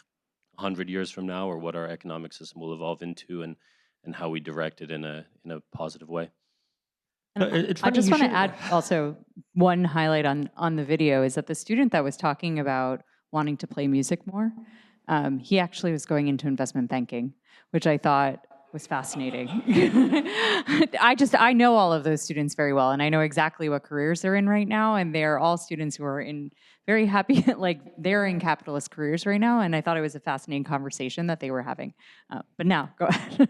100 years from now, or what our economic system will evolve into, and how we direct it in a positive way. I just want to add also one highlight on the video is that the student that was talking about wanting to play music more, he actually was going into investment banking, which I thought was fascinating. I know all of those students very well, and I know exactly what careers they're in right now, and they're all students who are in very happy, like they're in capitalist careers right now, and I thought it was a fascinating conversation that they were having. But now, go ahead.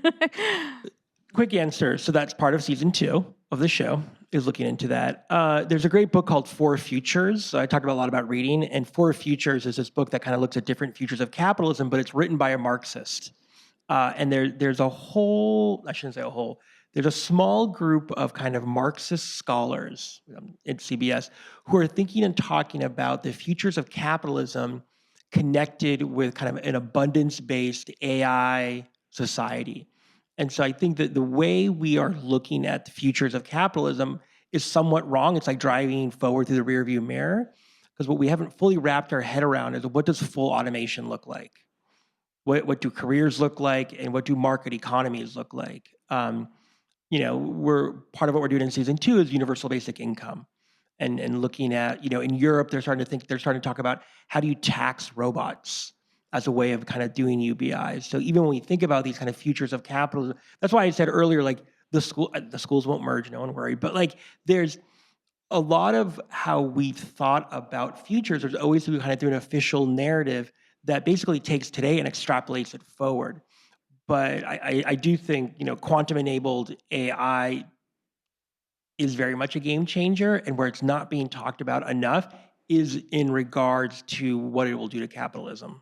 Quick answer. So that's part of season 2 of the show, is looking into that. There's a great book called For Futures. I talked a lot about reading, and For Futures is this book that kind of looks at different futures of capitalism, but it's written by a Marxist. And there's a whole, I shouldn't say a whole, there's a small group of kind of Marxist scholars at CBS who are thinking and talking about the futures of capitalism connected with kind of an abundance-based AI society. And so I think that the way we are looking at the futures of capitalism is somewhat wrong. It's like driving forward through the rearview mirror, because what we haven't fully wrapped our head around is, what does full automation look like? What do careers look like, and what do market economies look like? We're part of what we're doing in season 2 is universal basic income, and looking at, in Europe, they're starting to talk about how do you tax robots as a way of kind of doing UBIs. So even when we think about these kind of futures of capitalism, that's why I said earlier, like the schools won't merge, no one worry. But like there's a lot of how we've thought about futures. There's always to be kind of through an official narrative that basically takes today and extrapolates it forward. But I do think, quantum-enabled AI is very much a game changer, and where it's not being talked about enough is in regards to what it will do to capitalism.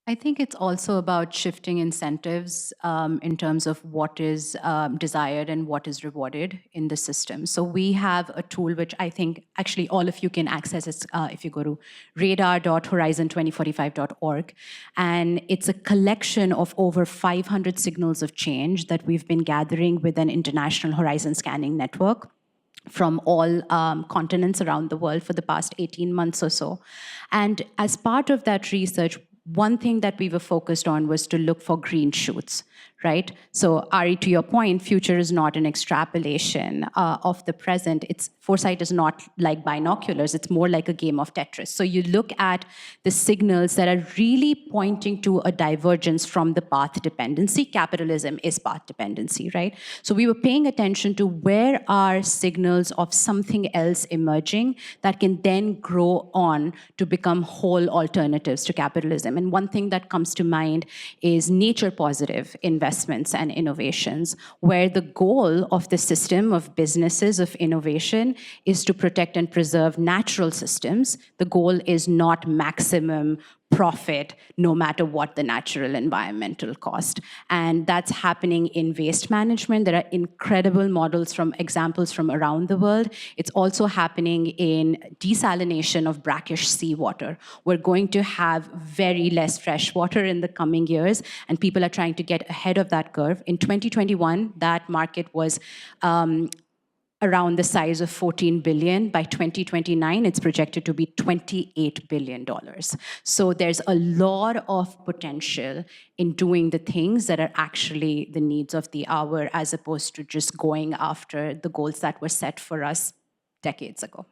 I think it's also about shifting incentives in terms of what is desired and what is rewarded in the system. So we have a tool which I think actually all of you can access if you go to radar.horizon2045.org. And it's a collection of over 500 signals of change that we've been gathering with an international horizon scanning network from all continents around the world for the past 18 months or so. And as part of that research, one thing that we were focused on was to look for green shoots, right? So Ari, to your point, future is not an extrapolation of the present. Foresight is not like binoculars, it's more like a game of Tetris. So you look at the signals that are really pointing to a divergence from the path dependency. Capitalism is path dependency, right? So we were paying attention to where are signals of something else emerging that can then grow on to become whole alternatives to capitalism. And one thing that comes to mind is nature positive investments and innovations, where the goal of the system of businesses of innovation is to protect and preserve natural systems. The goal is not maximum profit, no matter what the natural environmental cost. And that's happening in waste management. There are incredible examples from around the world. It's also happening in desalination of brackish seawater. We're going to have very less fresh water in the coming years, and people are trying to get ahead of that curve. In 2021, that market was around the size of 14 billion. By 2029, it's projected to be $28 billion. So there's a lot of potential in doing the things that are actually the needs of the hour, as opposed to just going after the goals that were set for us decades ago.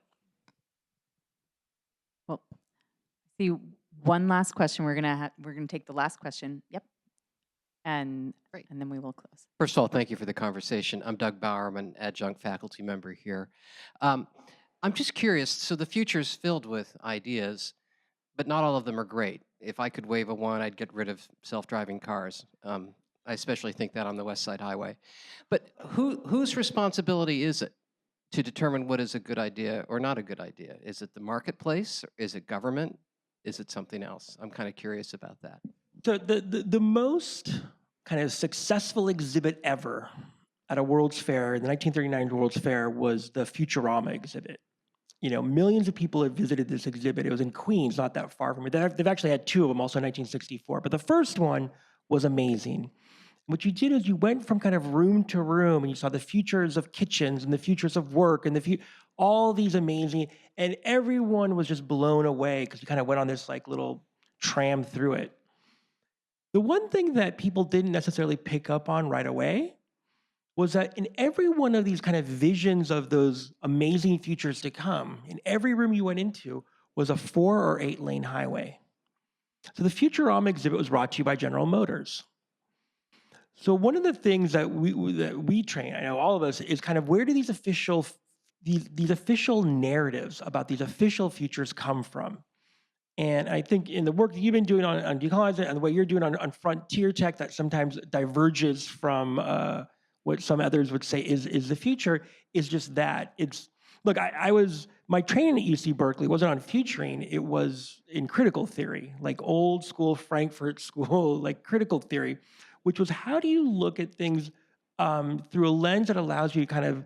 Well, see, one last question. We're gonna take the last question. Yep. And then we will close. First of all, thank you for the conversation. I'm Doug Bauer. I'm an adjunct faculty member here. I'm just curious, so the future is filled with ideas, but not all of them are great. If I could wave a wand, I'd get rid of self-driving cars. I especially think that on the West Side Highway. But whose responsibility is it to determine what is a good idea or not a good idea? Is it the marketplace? Or is it government? Is it something else? I'm kind of curious about that. So the most kind of successful exhibit ever at a World's Fair, the 1939 World's Fair, was the Futurama exhibit. You know, millions of people have visited this exhibit. It was in Queens, not that far from it. They've actually had two of them, also in 1964. But the first one was amazing. What you did is you went from kind of room to room, and you saw the futures of kitchens and the futures of work and all these amazing, and everyone was just blown away because you kind of went on this like little tram through it. The one thing that people didn't necessarily pick up on right away was that in every one of these kind of visions of those amazing futures to come, in every room you went into was a 4 or 8 lane highway. So the Futurama exhibit was brought to you by General Motors. So one of the things that we train, I know all of us, is kind of where do these official narratives about these official futures come from? And I think in the work that you've been doing on decolonizing and the way you're doing on frontier tech that sometimes diverges from what some others would say is the future, is just that. Look, my training at UC Berkeley wasn't on futuring, it was in critical theory, like old school Frankfurt School, like critical theory, which was how do you look at things through a lens that allows you to kind of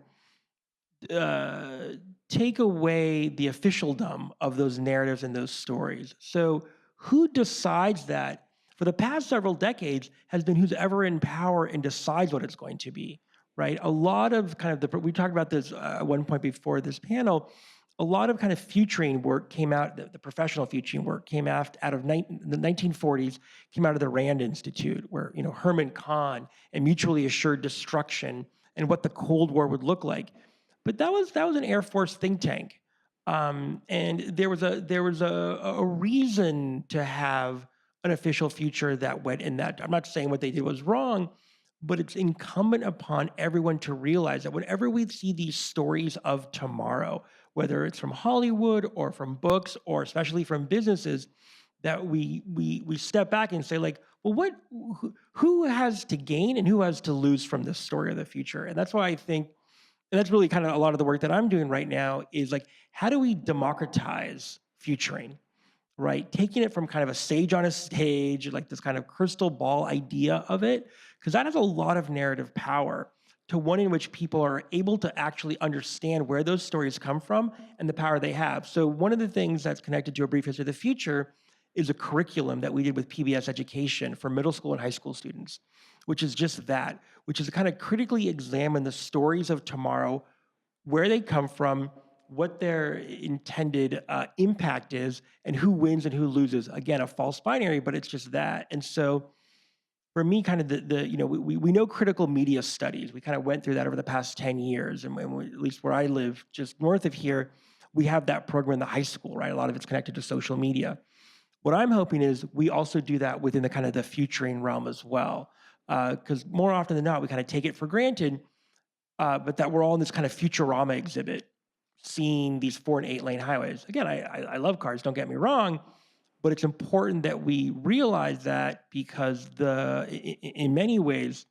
take away the officialdom of those narratives and those stories. So who decides that for the past several decades has been who's ever in power and decides what it's going to be, right? A lot of kind of we talked about this at one point before this panel, a lot of kind of futuring work came out, the professional futuring work came out of the 1940s, came out of the Rand Institute, where, you know, Herman Kahn and mutually assured destruction and what the Cold War would look like. But that was an Air Force think tank, and there was a reason to have an official future that went in that. I'm not saying what they did was wrong, but it's incumbent upon everyone to realize that whenever we see these stories of tomorrow, whether it's from Hollywood or from books or especially from businesses, that we step back and say like, well, who has to gain and who has to lose from this story of the future? And that's why I think. And that's really kind of a lot of the work that I'm doing right now is like, how do we democratize futuring, right? Taking it from kind of a sage on a stage, like this kind of crystal ball idea of it, because that has a lot of narrative power, to one in which people are able to actually understand where those stories come from and the power they have. So one of the things that's connected to A Brief History of the Future is a curriculum that we did with PBS Education for middle school and high school students, which is just that, which is to kind of critically examine the stories of tomorrow where they come from, what their intended impact is, and who wins and who loses. Again, a false binary, but it's just that. And so for me, kind of we know critical media studies. We kind of went through that over the past 10 years. And at least where I live, just north of here, we have that program in the high school, right? A lot of it's connected to social media. What I'm hoping is we also do that within the kind of the futuring realm as well. Because more often than not, we kind of take it for granted, but that we're all in this kind of Futurama exhibit, seeing these 4 and 8 lane highways. Again, I love cars, don't get me wrong, but it's important that we realize that because in many ways,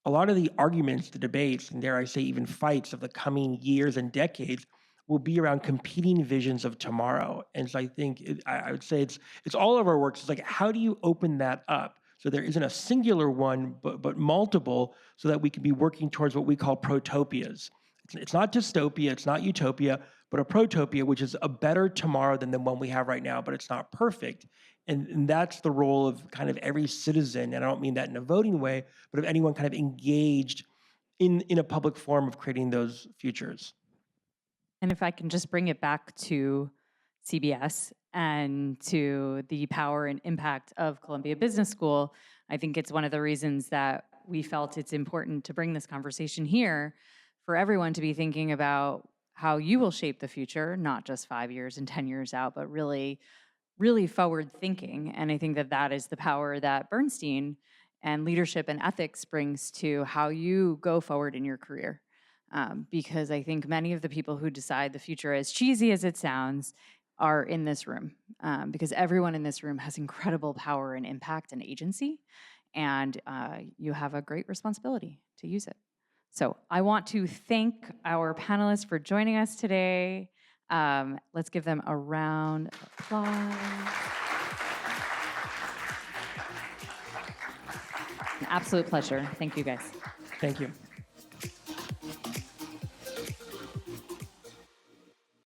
a lot of the arguments, the debates, and dare I say even fights of the coming years and decades will be around competing visions of tomorrow. And so I think I would say it's all of our works. It's like, how do you open that up so there isn't a singular one, but multiple, so that we can be working towards what we call protopias. It's not dystopia, it's not utopia, but a protopia, which is a better tomorrow than the one we have right now, but it's not perfect. And that's the role of kind of every citizen, and I don't mean that in a voting way, but of anyone kind of engaged in a public forum of creating those futures. And if I can just bring it back to CBS and to the power and impact of Columbia Business School, I think it's one of the reasons that we felt it's important to bring this conversation here for everyone to be thinking about how you will shape the future, not just 5 years and 10 years out, but really, really forward thinking. And I think that that is the power that Bernstein and leadership and ethics brings to how you go forward in your career. Because I think many of the people who decide the future, as cheesy as it sounds, are in this room. Because everyone in this room has incredible power and impact and agency, and you have a great responsibility to use it. So I want to thank our panelists for joining us today. Let's give them a round of applause. An absolute pleasure. Thank you, guys. Thank you.